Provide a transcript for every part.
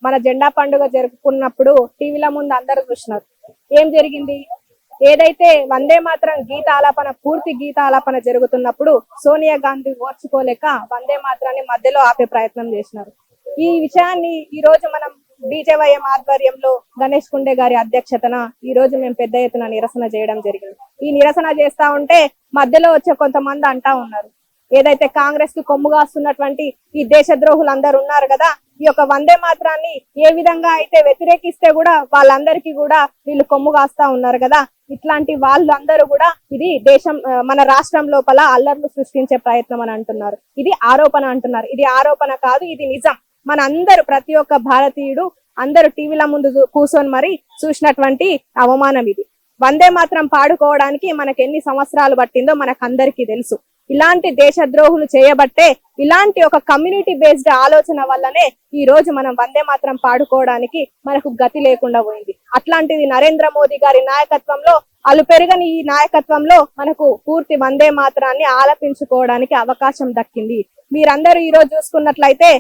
మన జెండా పండుగ జరుపుకున్నప్పుడు టీవీల ముందు అందరూ చూసినారు. ఏం జరిగింది? ఏదైతే వందే మాత్రం గీతాలాపన పూర్తి గీతాలాపన జరుగుతున్నప్పుడు సోనియా గాంధీ ఓర్చుకోలేక వందే మాత్రాన్ని మధ్యలో ఆపే ప్రయత్నం చేసినారు. ఈ విషయాన్ని ఈ రోజు మనం బీజేవైఎం ఆధ్వర్యంలో గణేష్ కుండే గారి అధ్యక్షతన ఈ రోజు మేము పెద్ద ఎత్తున నిరసన చేయడం జరిగింది. ఈ నిరసన చేస్తా ఉంటే మధ్యలో వచ్చే కొంతమంది అంటా ఉన్నారు, ఏదైతే కాంగ్రెస్ కు కొమ్ముగాస్తున్నటువంటి ఈ దేశద్రోహులు అందరు ఉన్నారు కదా, ఈ యొక్క వందే మాత్రాన్ని ఏ విధంగా అయితే వ్యతిరేకిస్తే కూడా వాళ్ళందరికీ కూడా వీళ్ళు కొమ్ము కాస్తా ఉన్నారు కదా, ఇట్లాంటి వాళ్ళందరూ కూడా ఇది మన రాష్ట్రం లోపల అల్లర్లు సృష్టించే ప్రయత్నం అని అంటున్నారు. ఇది ఆరోపణ అంటున్నారు. ఇది ఆరోపణ కాదు, ఇది నిజం. మన అందరూ ప్రతి ఒక్క భారతీయుడు అందరూ టీవీల ముందు కూర్చొని మరి చూసినటువంటి అవమానం ఇది. వందే మాత్రం పాడుకోవడానికి మనకు ఎన్ని సంవత్సరాలు పట్టిందో మనకు అందరికీ తెలుసు. ఇలాంటి దేశద్రోహులు చేయబట్టే, ఇలాంటి ఒక కమ్యూనిటీ బేస్డ్ ఆలోచన వల్లనే ఈ రోజు మనం వందే మాత్రం పాడుకోవడానికి మనకు గతి లేకుండా పోయింది. అట్లాంటిది నరేంద్ర మోదీ గారి నాయకత్వంలో, అలుపెరగని ఈ నాయకత్వంలో మనకు పూర్తి వందే మాత్రాన్ని ఆలపించుకోవడానికి అవకాశం దక్కింది. మీరందరూ ఈ రోజు చూసుకున్నట్లయితే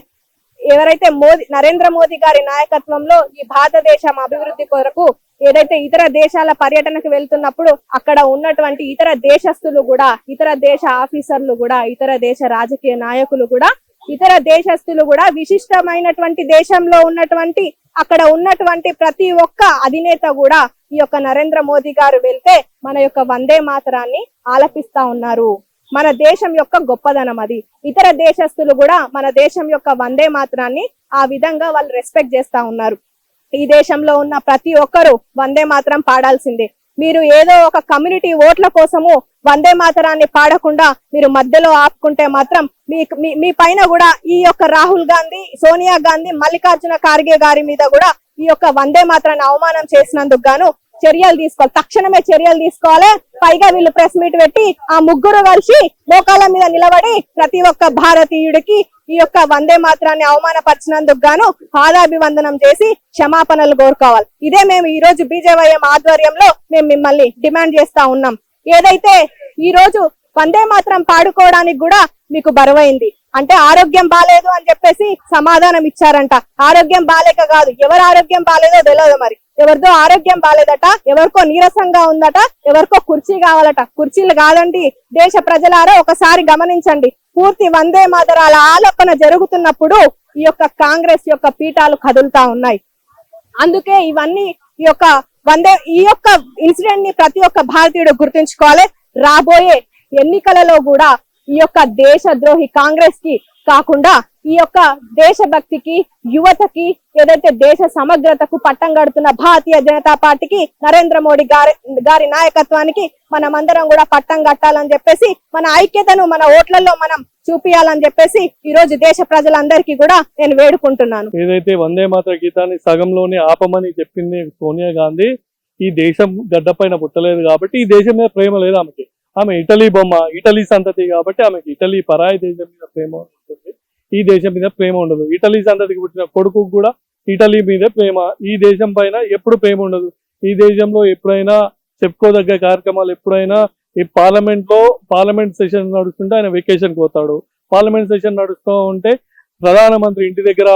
ఎవరైతే నరేంద్ర మోదీ గారి నాయకత్వంలో ఈ భారతదేశం అభివృద్ధి కొరకు ఏదైతే ఇతర దేశాల పర్యటనకు వెళ్తున్నప్పుడు అక్కడ ఉన్నటువంటి ఇతర దేశస్తులు కూడా, ఇతర దేశ ఆఫీసర్లు కూడా, ఇతర దేశ రాజకీయ నాయకులు కూడా, ఇతర దేశస్తులు కూడా విశిష్టమైనటువంటి దేశంలో ఉన్నటువంటి అక్కడ ఉన్నటువంటి ప్రతి ఒక్క అధినేత కూడా ఈ యొక్క నరేంద్ర మోదీ గారు వెళ్తే మన యొక్క వందే మాతరాన్ని ఆలపిస్తా ఉన్నారు. మన దేశం యొక్క గొప్పదనం అది. ఇతర దేశస్తులు కూడా మన దేశం యొక్క వందే మాత్రాన్ని ఆ విధంగా వాళ్ళు రెస్పెక్ట్ చేస్తా ఉన్నారు. ఈ దేశంలో ఉన్న ప్రతి ఒక్కరూ వందే మాత్రం పాడాల్సిందే. మీరు ఏదో ఒక కమ్యూనిటీ ఓట్ల కోసము వందే మాతరాన్ని పాడకుండా మీరు మధ్యలో ఆపుకుంటే మాత్రం మీ పైన కూడా ఈ యొక్క రాహుల్ గాంధీ, సోనియా గాంధీ, మల్లికార్జున ఖార్గే గారి మీద కూడా ఈ యొక్క వందే మాత్రాన్ని అవమానం చేసినందుకు గాను చర్యలు తీసుకోవాలి. తక్షణమే చర్యలు తీసుకోవాలి. పైగా వీళ్ళు ప్రెస్ మీట్ పెట్టి ఆ ముగ్గురు కలిసి మోకాళ్ళ మీద నిలబడి ప్రతి ఒక్క భారతీయుడికి ఈ యొక్క వందే మాత్రాన్ని అవమానపరిచినందుకు గాను పాదాభివందనం చేసి క్షమాపణలు కోరుకోవాలి. ఇదే మేము ఈ రోజు బీజేవైఎం ఆధ్వర్యంలో మేము మిమ్మల్ని డిమాండ్ చేస్తా ఉన్నాం. ఏదైతే ఈ రోజు వందే మాత్రం పాడుకోవడానికి కూడా మీకు బరువైంది అంటే ఆరోగ్యం బాలేదు అని చెప్పేసి సమాధానం ఇచ్చారంట. ఆరోగ్యం బాలేక కాదు, ఎవరు ఆరోగ్యం బాలేదో తెలియదు. మరి ఎవరిదో ఆరోగ్యం బాలేదట, ఎవరికో నీరసంగా ఉందట, ఎవరికో కుర్చీ కావాలట. కుర్చీలు కాదండి, దేశ ప్రజలారా ఒకసారి గమనించండి. పూర్తి వందే మాతరాల ఆలోచన జరుగుతున్నప్పుడు ఈ యొక్క కాంగ్రెస్ యొక్క పీఠాలు కదులుతా ఉన్నాయి. అందుకే ఇవన్నీ ఈ యొక్క ఇన్సిడెంట్ ని ప్రతి ఒక్క భారతీయుడు గుర్తుంచుకోవాలి. రాబోయే ఎన్నికలలో కూడా ఈ యొక్క దేశద్రోహి కాంగ్రెస్ కి కాకుండా ఈ యొక్క దేశభక్తికి, యువతకి, ఏదైతే దేశ సమగ్రతకు పట్టం కడుతున్న భారతీయ జనతా పార్టీకి, నరేంద్ర మోడీ గారి నాయకత్వానికి మనమందరం కూడా పట్టం కట్టాలని చెప్పేసి, మన ఐక్యతను మన ఓట్లలో మనం చూపియాలని చెప్పేసి ఈ రోజు దేశ ప్రజలందరికీ కూడా నేను వేడుకుంటున్నాను. ఏదైతే వందే మాతర గీతాన్ని సగంలోనే ఆపమని చెప్పింది సోనియా గాంధీ, ఈ దేశం గడ్డపైన పుట్టలేదు కాబట్టి ఈ దేశం మీద ప్రేమ లేదు ఆమెకి. ఆమె ఇటలీ బొమ్మ, ఇటలీ సంతతి కాబట్టి ఆమెకి ఇటలీ పరాయి దేశం మీద ప్రేమ ఉంటుంది, ఈ దేశం మీద ప్రేమ ఉండదు. ఇటలీ సంతతికి పుట్టిన కొడుకు కూడా ఇటలీ మీద ప్రేమ, ఈ దేశం పైన ఎప్పుడు ప్రేమ ఉండదు. ఈ దేశంలో ఎప్పుడైనా చెప్పుకోదగ్గ కార్యక్రమాలు, ఎప్పుడైనా ఈ పార్లమెంట్ సెషన్ నడుస్తుంటే ఆయన వెకేషన్ పోతాడు. పార్లమెంట్ సెషన్ నడుస్తూ ఉంటే ప్రధానమంత్రి ఇంటి దగ్గర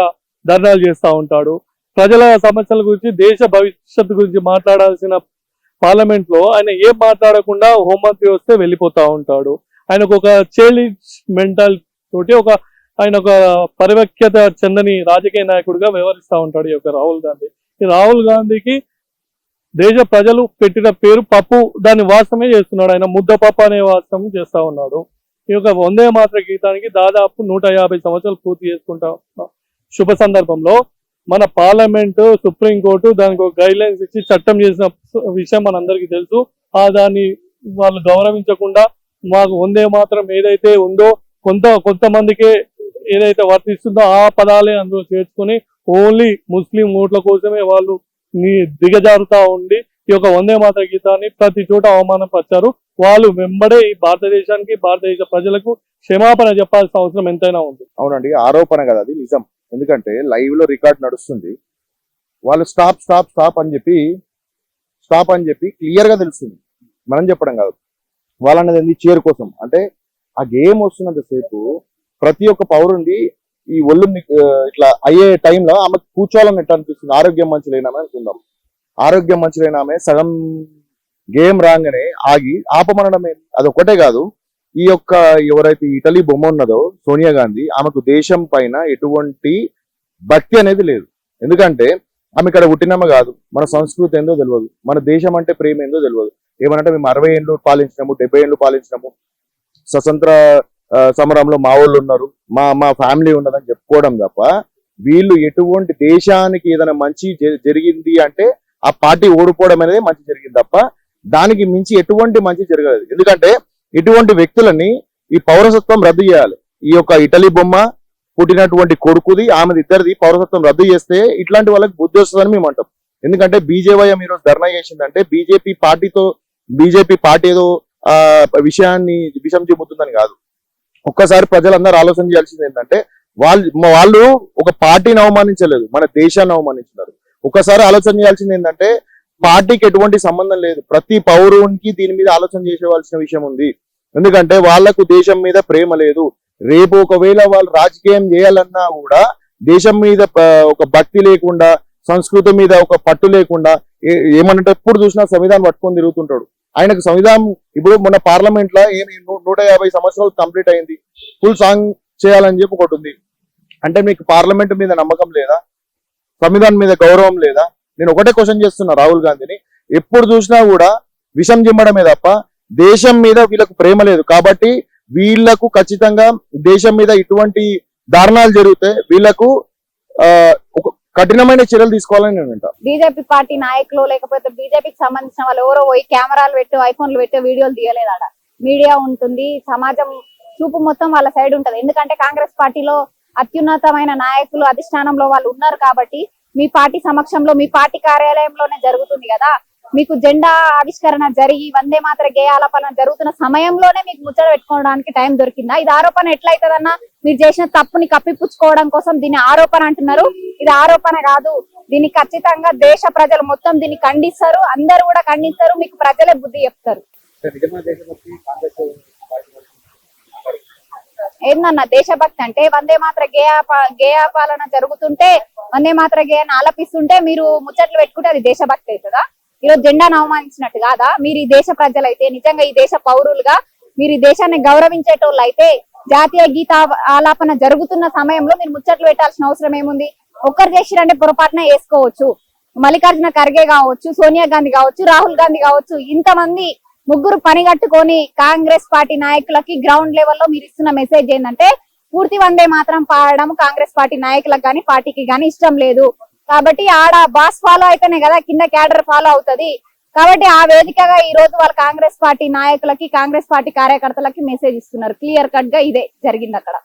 ధర్నాలు చేస్తూ ఉంటాడు. ప్రజల సమస్యల గురించి, దేశ భవిష్యత్తు గురించి మాట్లాడాల్సిన పార్లమెంట్ లో ఆయన ఏం మాట్లాడకుండా హోంమంత్రి వస్తే వెళ్ళిపోతా ఉంటాడు. ఆయనకు ఒక చైల్డిష్ మెంటల్ తోటి ఆయన ఒక పరివక్యత చెందని రాజకీయ నాయకుడిగా వ్యవహరిస్తూ ఉంటాడు ఈ యొక్క రాహుల్ గాంధీ. ఈ రాహుల్ గాంధీకి దేశ ప్రజలు పెట్టిన పేరు పప్పు, దాన్ని వాస్తవమే చేస్తున్నాడు. ఆయన ముద్దపప్పు అనే వాస్తవం చేస్తా ఉన్నాడు. ఈ యొక్క వందే మాతర గీతానికి దాదాపు 150 సంవత్సరాలు పూర్తి చేసుకుంటా శుభ సందర్భంలో మన పార్లమెంటు, సుప్రీంకోర్టు దానికి ఒక గైడ్ లైన్స్ ఇచ్చి చట్టం చేసిన విషయం మనందరికీ తెలుసు. దాన్ని వాళ్ళు గౌరవించకుండా మాకు వందే మాత్రం ఏదైతే ఉందో కొంతమందికే ఏదైతే వర్తిస్తుందో ఆ పదాలే అందులో చేర్చుకుని ఓన్లీ ముస్లిం ఓట్ల కోసమే వాళ్ళు దిగజారుతా ఉండి ఈ యొక్క వందే మాతర గీతాన్ని ప్రతి చోట అవమానపరిచారు. వాళ్ళు వెంబడే ఈ భారతదేశానికి, భారతదేశ ప్రజలకు క్షమాపణ చెప్పాల్సిన అవసరం ఎంతైనా ఉంది. అవునండి, ఆరోపణ కదా, అది నిజం. ఎందుకంటే లైవ్ లో రికార్డ్ నడుస్తుంది. వాళ్ళు స్టాప్ అని చెప్పి క్లియర్ గా తెలుస్తుంది. మనం చెప్పడం కాదు, వాళ్ళన్నది చీర్ కోసం. అంటే ఆ గేమ్ వస్తున్నంతసేపు ప్రతి ఒక్క పౌరుండి ఈ ఒళ్ళు ఇట్లా అయ్యే టైంలో ఆమెకు కూర్చోవాలన్నట్టు అనిపిస్తుంది. ఆరోగ్యం మంచి లేనామే అనుకుందాం. ఆరోగ్యం మంచి లేనామే సగం గేమ్ రాగానే ఆగి ఆపమనడమే. అదొక్కటే కాదు, ఈ యొక్క ఎవరైతే ఇటలీ బొమ్మ ఉన్నదో సోనియా గాంధీ, ఆమెకు దేశం పైన ఎటువంటి భక్తి అనేది లేదు. ఎందుకంటే ఆమె ఇక్కడ పుట్టినమ్మ కాదు, మన సంస్కృతి ఏందో తెలియదు, మన దేశం అంటే ప్రేమ ఏందో తెలియదు. ఏమనంటే మేము 60 ఏళ్ళు పాలించినాము, 70 ఏళ్ళు పాలించినాము, స్వతంత్ర సమరంలో మా వాళ్ళు ఉన్నారు, మా ఫ్యామిలీ ఉన్నదని చెప్పుకోవడం తప్ప వీళ్ళు ఎటువంటి దేశానికి ఏదైనా మంచి జరిగింది అంటే ఆ పార్టీ ఓడిపోవడం అనేది మంచి జరిగింది తప్ప దానికి మించి ఎటువంటి మంచి జరగలేదు. ఎందుకంటే ఇటువంటి వ్యక్తులని ఈ పౌరసత్వం రద్దు చేయాలి. ఈ యొక్క ఇటలీ బొమ్మ పుట్టినటువంటి కొడుకుది ఆమెది ఇద్దరిది పౌరసత్వం రద్దు చేస్తే ఇట్లాంటి వాళ్ళకి బుద్ధి వస్తుందని మేము అంటాం. ఎందుకంటే బీజేవైఎం ఈరోజు ధర్నా చేసిందంటే బీజేపీ పార్టీ ఏదో విషయాన్ని విషం చెబుతుందని కాదు. ఒక్కసారి ప్రజలందరూ ఆలోచన చేయాల్సింది ఏంటంటే వాళ్ళు ఒక పార్టీని అవమానించలేదు, మన దేశాన్ని అవమానించినారు. ఒక్కసారి ఆలోచన చేయాల్సింది ఏంటంటే పార్టీకి ఎటువంటి సంబంధం లేదు, ప్రతి పౌరునికి దీని మీద ఆలోచన చేసేవాల్సిన విషయం ఉంది. ఎందుకంటే వాళ్లకు దేశం మీద ప్రేమ లేదు. రేపు ఒకవేళ వాళ్ళు రాజకీయం చేయాలన్నా కూడా దేశం మీద ఒక భక్తి లేకుండా, సంస్కృతి మీద ఒక పట్టు లేకుండా, ఏమనంటే ఎప్పుడు చూసినా సంవిధానం పట్టుకొని తిరుగుతుంటాడు. ఆయనకు సంవిధానం ఇప్పుడు మన పార్లమెంట్ లో 150 సంవత్సరాలు కంప్లీట్ అయింది, ఫుల్ సాంగ్ చేయాలని చెప్పి ఒకటి ఉంది. అంటే మీకు పార్లమెంట్ మీద నమ్మకం లేదా? సంవిధానం మీద గౌరవం లేదా? నేను ఒకటే క్వశ్చన్ చేస్తున్నా రాహుల్ గాంధీని. ఎప్పుడు చూసినా కూడా విషం జిమ్మడమే తప్ప దేశం మీద వీళ్ళకు ప్రేమ లేదు. కాబట్టి వీళ్లకు ఖచ్చితంగా దేశం మీద ఇటువంటి దారుణాలు జరిగితే వీళ్లకు ఒక కఠినమైన చర్యలు తీసుకోవాలని నేను అంటా. బీజేపీ పార్టీ నాయకులు లేకపోతే బీజేపీకి సంబంధించిన వాళ్ళు ఎవరో పోయి కెమెరాలు పెట్టి ఐఫోన్లు పెట్టి వీడియోలు తీయలేదు. ఆడ మీడియా ఉంటుంది, సమాజం చూపు మొత్తం వాళ్ళ సైడ్ ఉంటది. ఎందుకంటే కాంగ్రెస్ పార్టీలో అత్యున్నతమైన నాయకులు అధిష్టానంలో వాళ్ళు ఉన్నారు కాబట్టి మీ పార్టీ సమక్షంలో మీ పార్టీ కార్యాలయంలోనే జరుగుతుంది కదా. మీకు జెండా ఆవిష్కరణ జరిగి వందే మాతర గేయాలపన జరుగుతున్న సమయంలోనే మీకు ముచ్చట పెట్టుకోవడానికి టైం దొరికిందా? ఇది ఆరోపణ ఎట్లయితదన్నా? మీరు చేసిన తప్పుని కప్పిపుచ్చుకోవడం కోసం దీన్ని ఆరోపణ అంటున్నారు. ఇది ఆరోపణ కాదు, దీన్ని ఖచ్చితంగా దేశ ప్రజలు మొత్తం దీన్ని ఖండిస్తారు, అందరూ కూడా ఖండిస్తారు, మీకు ప్రజలే బుద్ధి చెప్తారు. ఏందన్నా దేశభక్తి అంటే? వందే మాత్ర గేయాపాలన జరుగుతుంటే వందే మాత్ర గేయాన్ని ఆలపిస్తుంటే మీరు ముచ్చట్లు పెట్టుకుంటే అది దేశభక్తి అవుతుందా? ఈరోజు జెండాను అవమానించినట్టు కాదా? మీరు ఈ దేశ ప్రజలైతే, నిజంగా ఈ దేశ పౌరులుగా మీరు ఈ దేశాన్ని గౌరవించేటోళ్ళు అయితే జాతీయ గీత ఆలాపన జరుగుతున్న సమయంలో మీరు ముచ్చట్లు పెట్టాల్సిన అవసరం ఏముంది? ఒక్కరు చేసిరంటే పొరపాటున వేసుకోవచ్చు. మల్లికార్జున ఖర్గే కావచ్చు, సోనియా గాంధీ కావచ్చు, రాహుల్ గాంధీ కావచ్చు, ఇంతమంది ముగ్గురు పని కట్టుకొని కాంగ్రెస్ పార్టీ నాయకులకి గ్రౌండ్ లెవెల్లో మీరు ఇస్తున్న మెసేజ్ ఏంటంటే పూర్తి వందే మాత్రం పాడడం కాంగ్రెస్ పార్టీ నాయకులకు గాని పార్టీకి గాని ఇష్టం లేదు. కాబట్టి ఆడ బాస్ ఫాలో అయితేనే కదా కింద క్యాడర్ ఫాలో అవుతది. కాబట్టి ఆ వేదికగా ఈ రోజు వాళ్ళ కాంగ్రెస్ పార్టీ నాయకులకి, కాంగ్రెస్ పార్టీ కార్యకర్తలకి మెసేజ్ ఇస్తున్నారు. క్లియర్ కట్ గా ఇదే జరిగింది అక్కడ.